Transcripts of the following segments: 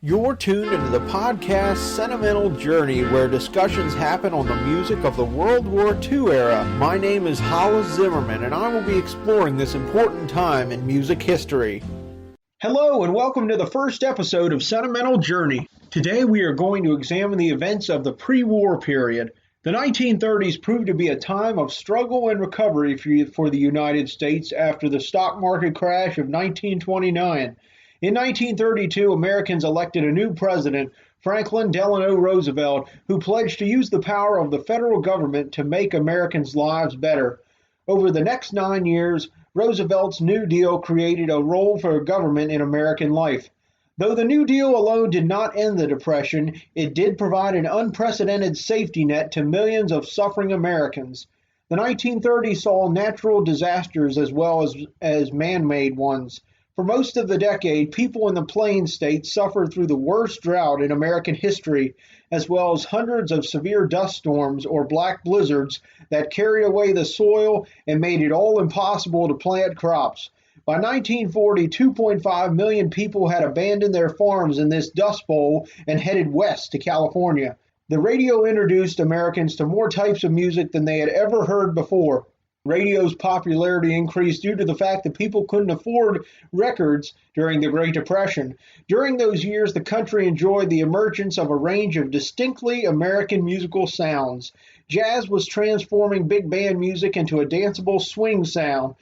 You're tuned into the podcast Sentimental Journey, where discussions happen on the music of the World War II era. My name is Hollis Zimmerman, and I will be exploring this important time in music history. Hello, and welcome to the first episode of Sentimental Journey. Today we are going to examine the events of the pre-war period. The 1930s proved to be a time of struggle and recovery for the United States after the stock market crash of 1929. In 1932, Americans elected a new president, Franklin Delano Roosevelt, who pledged to use the power of the federal government to make Americans' lives better. Over the next 9 years, Roosevelt's New Deal created a role for government in American life. Though the New Deal alone did not end the Depression, it did provide an unprecedented safety net to millions of suffering Americans. The 1930s saw natural disasters as well as man-made ones. For most of the decade, people in the Plains states suffered through the worst drought in American history, as well as hundreds of severe dust storms or black blizzards that carried away the soil and made it all impossible to plant crops. By 1940, 2.5 million people had abandoned their farms in this dust bowl and headed west to California. The radio introduced Americans to more types of music than they had ever heard before. Radio's popularity increased due to the fact that people couldn't afford records during the Great Depression. During those years, the country enjoyed the emergence of a range of distinctly American musical sounds. Jazz was transforming big band music into a danceable swing sound.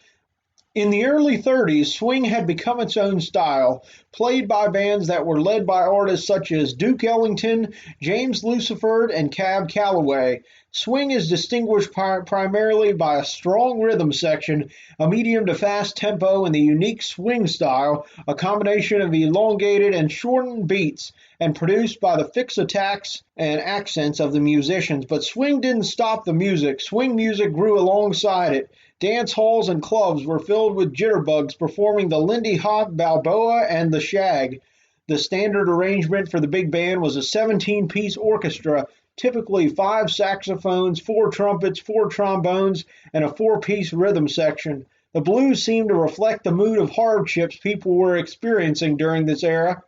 In the early 30s, swing had become its own style, played by bands that were led by artists such as Duke Ellington, James Lucifer, and Cab Calloway. Swing is distinguished primarily by a strong rhythm section, a medium to fast tempo, and the unique swing style, a combination of elongated and shortened beats, and produced by the fixed attacks and accents of the musicians. But swing didn't stop the music. Swing music grew alongside it. Dance halls and clubs were filled with jitterbugs performing the Lindy Hop, Balboa, and the Shag. The standard arrangement for the big band was a 17-piece orchestra, typically 5 saxophones, 4 trumpets, 4 trombones, and a 4-piece rhythm section. The blues seemed to reflect the mood of hardships people were experiencing during this era.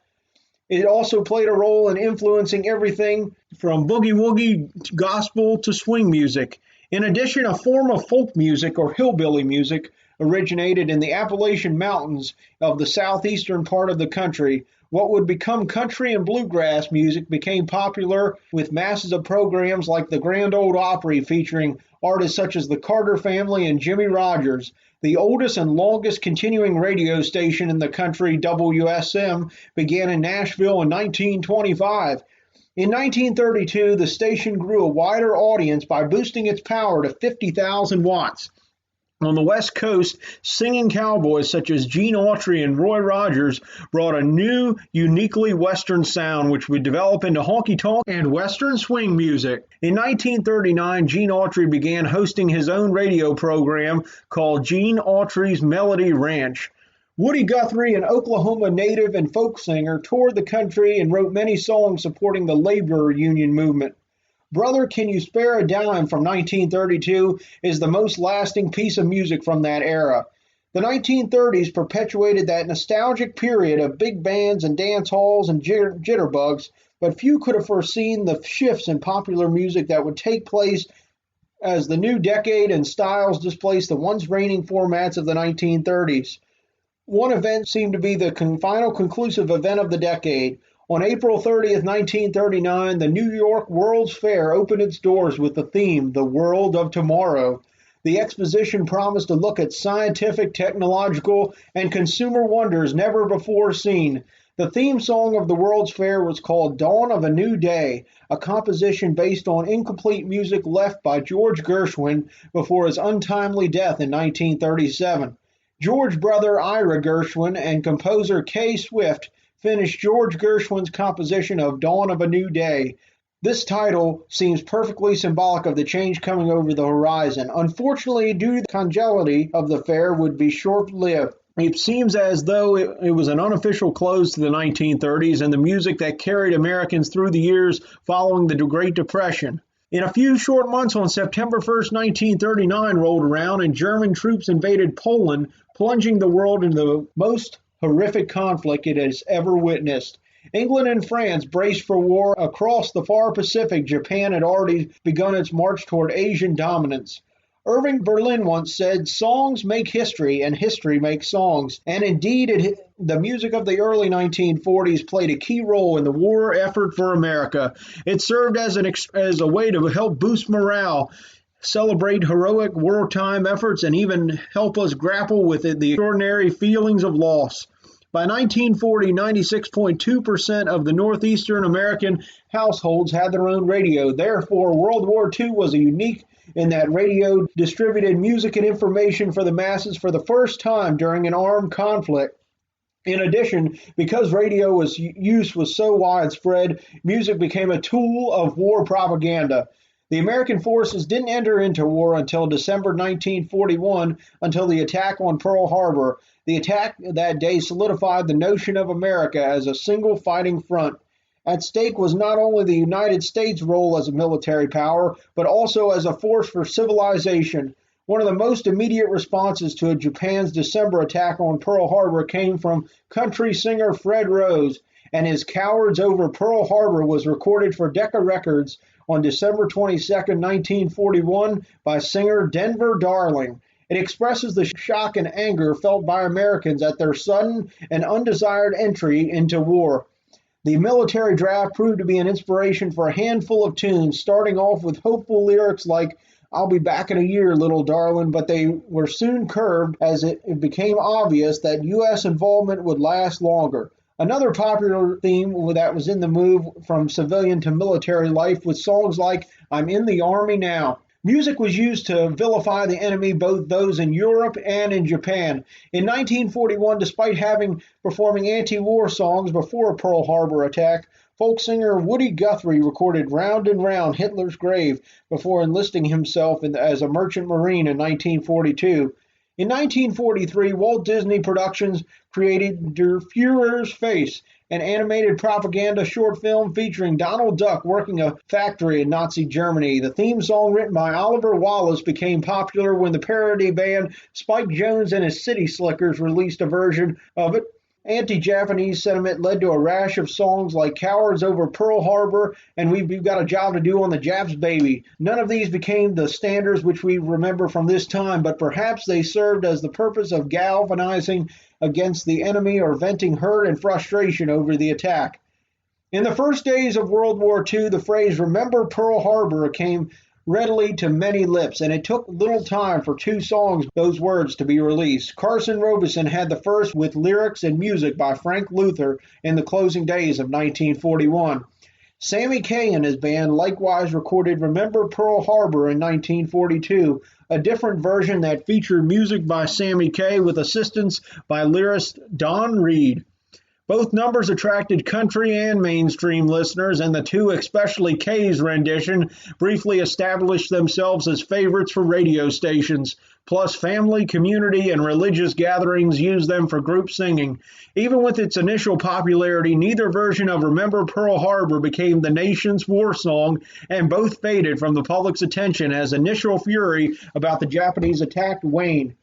It also played a role in influencing everything from boogie-woogie gospel to swing music. In addition, a form of folk music or hillbilly music originated in the Appalachian Mountains of the southeastern part of the country. What would become country and bluegrass music became popular with masses of programs like the Grand Ole Opry featuring artists such as the Carter Family and Jimmy Rogers. The oldest and longest continuing radio station in the country, WSM, began in Nashville in 1925. In 1932, the station grew a wider audience by boosting its power to 50,000 watts. On the West Coast, singing cowboys such as Gene Autry and Roy Rogers brought a new, uniquely Western sound which would develop into honky-tonk and Western swing music. In 1939, Gene Autry began hosting his own radio program called Gene Autry's Melody Ranch. Woody Guthrie, an Oklahoma native and folk singer, toured the country and wrote many songs supporting the labor union movement. Brother, Can You Spare a Dime from 1932 is the most lasting piece of music from that era. The 1930s perpetuated that nostalgic period of big bands and dance halls and jitterbugs, but few could have foreseen the shifts in popular music that would take place as the new decade and styles displaced the once reigning formats of the 1930s. One event seemed to be the final conclusive event of the decade. On April 30th, 1939, the New York World's Fair opened its doors with the theme, The World of Tomorrow. The exposition promised to look at scientific, technological, and consumer wonders never before seen. The theme song of the World's Fair was called Dawn of a New Day, a composition based on incomplete music left by George Gershwin before his untimely death in 1937. George's brother Ira Gershwin and composer Kay Swift finished George Gershwin's composition of Dawn of a New Day. This title seems perfectly symbolic of the change coming over the horizon. Unfortunately, due to the congeality of the fair would be short-lived. It seems as though it was an unofficial close to the 1930s and the music that carried Americans through the years following the Great Depression. In a few short months, on September 1st, 1939 rolled around and German troops invaded Poland, plunging the world into the most horrific conflict it has ever witnessed. England and France braced for war. Across the far Pacific, Japan had already begun its march toward Asian dominance. Irving Berlin once said, "Songs make history, and history makes songs." And indeed, the music of the early 1940s played a key role in the war effort for America. It served as a way to help boost morale, celebrate heroic wartime efforts, and even help us grapple with the extraordinary feelings of loss. By 1940, 96.2% of the northeastern American households had their own radio. Therefore, World War II was unique in that radio distributed music and information for the masses for the first time during an armed conflict. In addition, because radio use was so widespread, music became a tool of war propaganda. The American forces didn't enter into war until December 1941, until the attack on Pearl Harbor. The attack that day solidified the notion of America as a single fighting front. At stake was not only the United States' role as a military power, but also as a force for civilization. One of the most immediate responses to Japan's December attack on Pearl Harbor came from country singer Fred Rose, and his "Cowards Over Pearl Harbor" was recorded for Decca Records on December 22, 1941, by singer Denver Darling. It expresses the shock and anger felt by Americans at their sudden and undesired entry into war. The military draft proved to be an inspiration for a handful of tunes, starting off with hopeful lyrics like "I'll be back in a year, little darling," but they were soon curbed as it became obvious that U.S. involvement would last longer. Another popular theme that was in the move from civilian to military life was songs like "I'm in the Army Now." Music was used to vilify the enemy, both those in Europe and in Japan. In 1941, despite having performing anti-war songs before Pearl Harbor attack, folk singer Woody Guthrie recorded "Round and Round Hitler's Grave" before enlisting himself as a merchant marine in 1942. In 1943, Walt Disney Productions created Der Fuhrer's Face, an animated propaganda short film featuring Donald Duck working a factory in Nazi Germany. The theme song, written by Oliver Wallace, became popular when the parody band Spike Jones and his City Slickers released a version of it. Anti-Japanese sentiment led to a rash of songs like "Cowards Over Pearl Harbor" and "We've Got a Job to Do on the Japs, Baby." None of these became the standards which we remember from this time, but perhaps they served as the purpose of galvanizing against the enemy or venting hurt and frustration over the attack. In the first days of World War II, the phrase "Remember Pearl Harbor" came readily to many lips, and it took little time for two songs, those words, to be released. Carson Robeson had the first, with lyrics and music by Frank Luther, in the closing days of 1941. Sammy Kaye and his band likewise recorded "Remember Pearl Harbor" in 1942, a different version that featured music by Sammy Kaye with assistance by lyricist Don Reed. Both numbers attracted country and mainstream listeners, and the two, especially Kaye's rendition, briefly established themselves as favorites for radio stations. Plus, family, community, and religious gatherings used them for group singing. Even with its initial popularity, neither version of "Remember Pearl Harbor" became the nation's war song, and both faded from the public's attention as initial fury about the Japanese attack waned.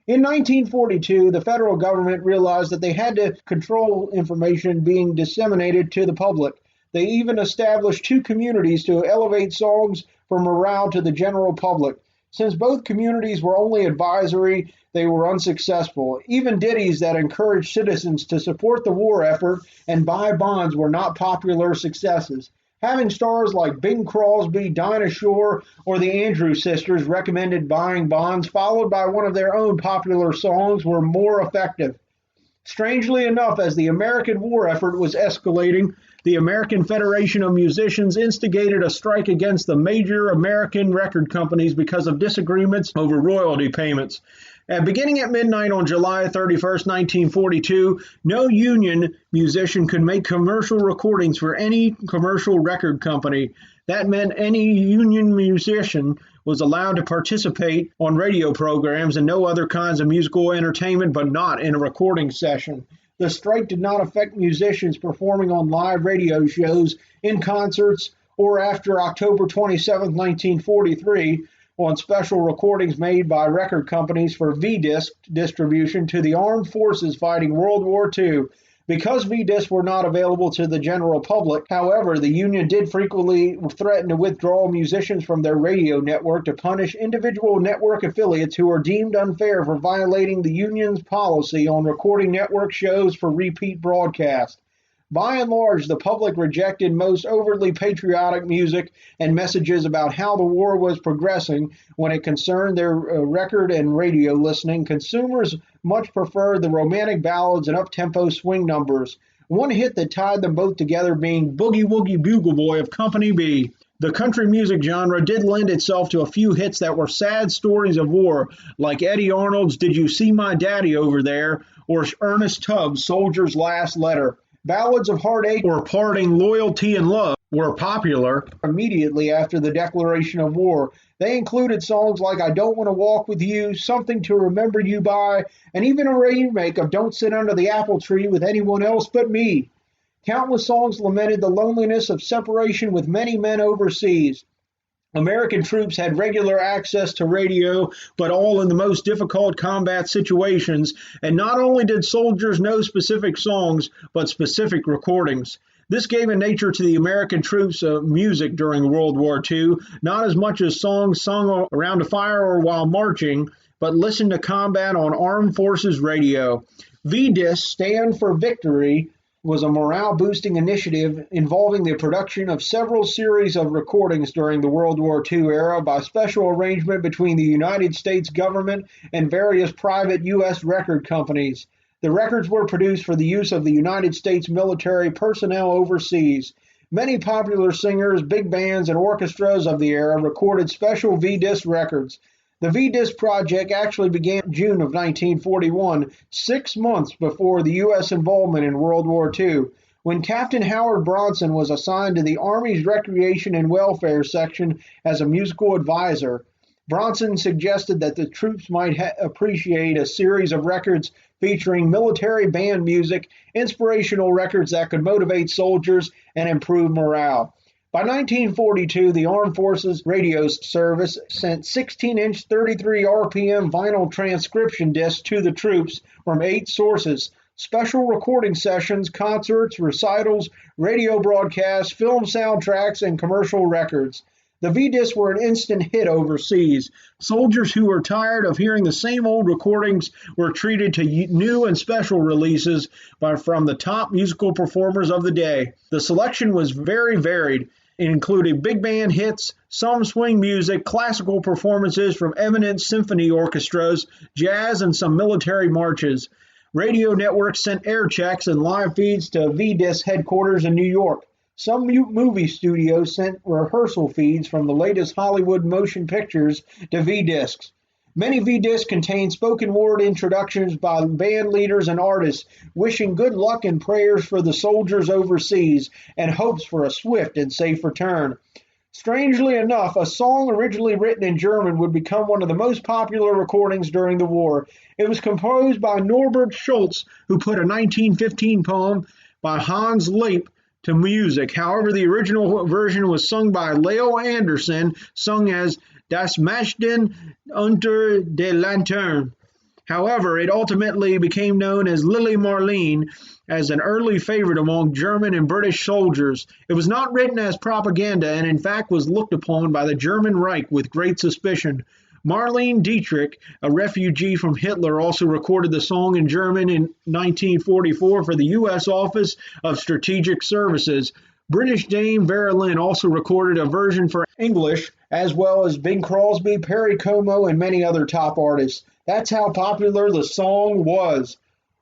In 1942, the federal government realized that they had to control information being disseminated to the public. They even established two communities to elevate songs for morale to the general public. Since both communities were only advisory, they were unsuccessful. Even ditties that encouraged citizens to support the war effort and buy bonds were not popular successes. Having stars like Bing Crosby, Dinah Shore, or the Andrews Sisters recommended buying bonds, followed by one of their own popular songs, were more effective. Strangely enough, as the American war effort was escalating, the American Federation of Musicians instigated a strike against the major American record companies because of disagreements over royalty payments. Beginning at midnight on July 31st, 1942, no union musician could make commercial recordings for any commercial record company. That meant any union musician was allowed to participate on radio programs and no other kinds of musical entertainment, but not in a recording session. The strike did not affect musicians performing on live radio shows, in concerts, or after October 27, 1943, on special recordings made by record companies for V-disc distribution to the armed forces fighting World War II. Because V-Discs were not available to the general public, however, the union did frequently threaten to withdraw musicians from their radio network to punish individual network affiliates who are deemed unfair for violating the union's policy on recording network shows for repeat broadcast. By and large, the public rejected most overtly patriotic music and messages about how the war was progressing when it concerned their record and radio listening. Consumers much preferred the romantic ballads and up-tempo swing numbers. One hit that tied them both together being Boogie Woogie Bugle Boy of Company B. The country music genre did lend itself to a few hits that were sad stories of war, like Eddie Arnold's Did You See My Daddy Over There, or Ernest Tubbs' Soldier's Last Letter. Ballads of heartache or parting, loyalty, and love were popular immediately after the declaration of war. They included songs like I Don't Want to Walk With You, Something to Remember You By, and even a remake of Don't Sit Under the Apple Tree with Anyone Else But Me. Countless songs lamented the loneliness of separation with many men overseas. American troops had regular access to radio, but all in the most difficult combat situations, and not only did soldiers know specific songs, but specific recordings. This gave a nature to the American troops' music during World War II, not as much as songs sung around a fire or while marching, but listened to combat on Armed Forces radio. V-Disc, Stand for Victory, was a morale-boosting initiative involving the production of several series of recordings during the World War II era by special arrangement between the United States government and various private U.S. record companies. The records were produced for the use of the United States military personnel overseas. Many popular singers, big bands, and orchestras of the era recorded special V-Disc records. The V-Disc project actually began in June of 1941, 6 months before the U.S. involvement in World War II, when Captain Howard Bronson was assigned to the Army's Recreation and Welfare section as a musical advisor. Bronson suggested that the troops might appreciate a series of records featuring military band music, inspirational records that could motivate soldiers and improve morale. By 1942, the Armed Forces Radio Service sent 16-inch 33 RPM vinyl transcription discs to the troops from 8 sources: special recording sessions, concerts, recitals, radio broadcasts, film soundtracks, and commercial records. The V-Discs were an instant hit overseas. Soldiers who were tired of hearing the same old recordings were treated to new and special releases from the top musical performers of the day. The selection was very varied. It included big band hits, some swing music, classical performances from eminent symphony orchestras, jazz, and some military marches. Radio networks sent air checks and live feeds to V-Disc headquarters in New York. Some movie studios sent rehearsal feeds from the latest Hollywood motion pictures to V-Discs. Many V-Discs contain spoken word introductions by band leaders and artists, wishing good luck and prayers for the soldiers overseas and hopes for a swift and safe return. Strangely enough, a song originally written in German would become one of the most popular recordings during the war. It was composed by Norbert Schultz, who put a 1915 poem by Hans Leip to music. However, the original version was sung by Leo Anderson, sung as Das Mädchen unter der Laterne. However, it ultimately became known as Lily Marleen, as an early favorite among German and British soldiers. It was not written as propaganda and in fact was looked upon by the German Reich with great suspicion. Marlene Dietrich, a refugee from Hitler, also recorded the song in German in 1944 for the U.S. Office of Strategic Services. British Dame Vera Lynn also recorded a version for English, as well as Bing Crosby, Perry Como, and many other top artists. That's how popular the song was.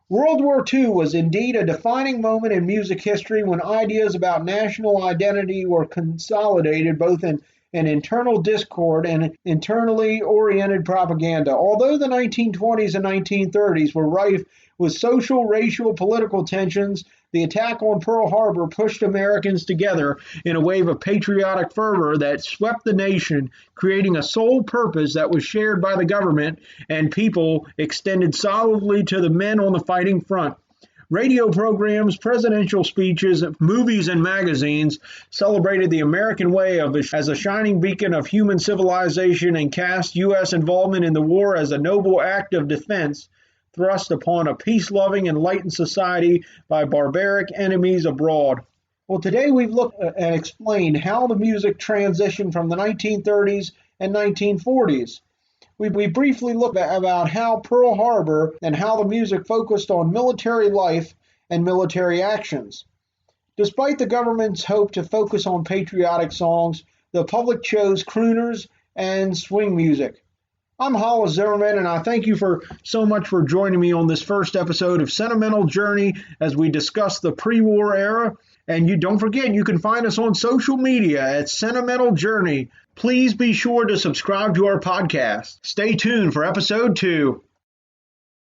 World War II was indeed a defining moment in music history when ideas about national identity were consolidated both in an internal discord and internally oriented propaganda. Although the 1920s and 1930s were rife with social, racial, political tensions, the attack on Pearl Harbor pushed Americans together in a wave of patriotic fervor that swept the nation, creating a sole purpose that was shared by the government and people extended solidly to the men on the fighting front. Radio programs, presidential speeches, movies, and magazines celebrated the American way as a shining beacon of human civilization and cast U.S. involvement in the war as a noble act of defense. thrust upon a peace-loving, enlightened society by barbaric enemies abroad. Well, today we've looked and explained how the music transitioned from the 1930s and 1940s. We briefly looked at about how Pearl Harbor and how the music focused on military life and military actions. Despite the government's hope to focus on patriotic songs, the public chose crooners and swing music. I'm Hollis Zimmerman, and I thank you so much for joining me on this first episode of Sentimental Journey as we discuss the pre-war era. And you don't forget, you can find us on social media at Sentimental Journey. Please be sure to subscribe to our podcast. Stay tuned for episode 2.